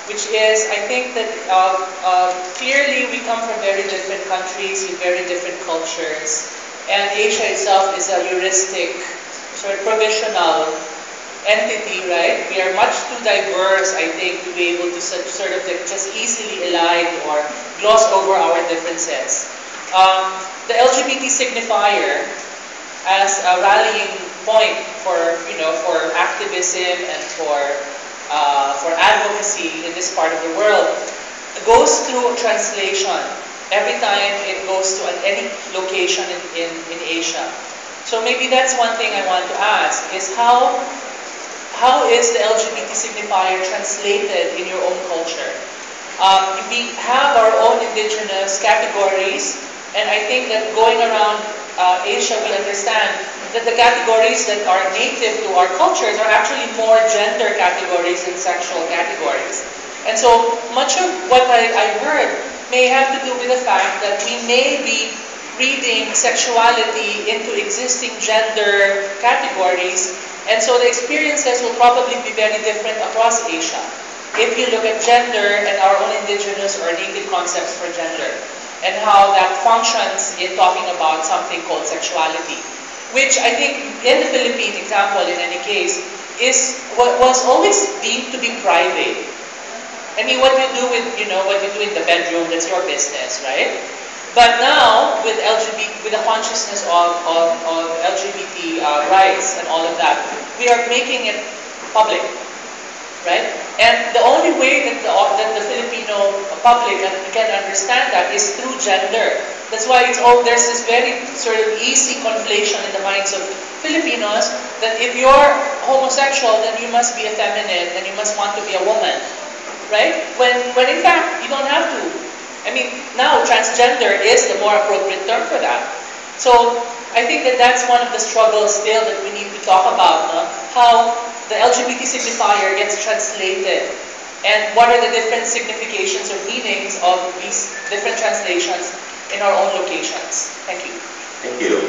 which is, I think that clearly we come from very different countries with very different cultures, and Asia itself is a heuristic, sort of provisional entity, right? We are much too diverse, I think, to be able to sort of like just easily align or gloss over our differences. The LGBT signifier as a rallying point for, for activism and for advocacy in this part of the world goes through translation every time it goes to any location in Asia. So maybe that's one thing I want to ask is how is the LGBT signifier translated in your own culture? We have our own indigenous categories, and I think that going around Asia, we understand that the categories that are native to our cultures are actually more gender categories than sexual categories. And so much of what I heard may have to do with the fact that we may be reading sexuality into existing gender categories, and so the experiences will probably be very different across Asia if you look at gender and our own indigenous or native concepts for gender and how that functions in talking about something called sexuality, which I think in the Philippine example, in any case, is what was always deemed to be private. I mean, what you do with, what you do in the bedroom, that's your business, right? But now, with LGBT, with the consciousness of LGBT rights and all of that, we are making it public, right? And the only way that the Filipino public can understand that is through gender. That's why there's this very sort of easy conflation in the minds of Filipinos that if you're homosexual, then you must be effeminate and you must want to be a woman, right? When in fact, you don't have to. I mean, now transgender is the more appropriate term for that. So I think that that's one of the struggles still that we need to talk about, no? How the LGBT signifier gets translated and what are the different significations or meanings of these different translations in our own locations. Thank you. Thank you.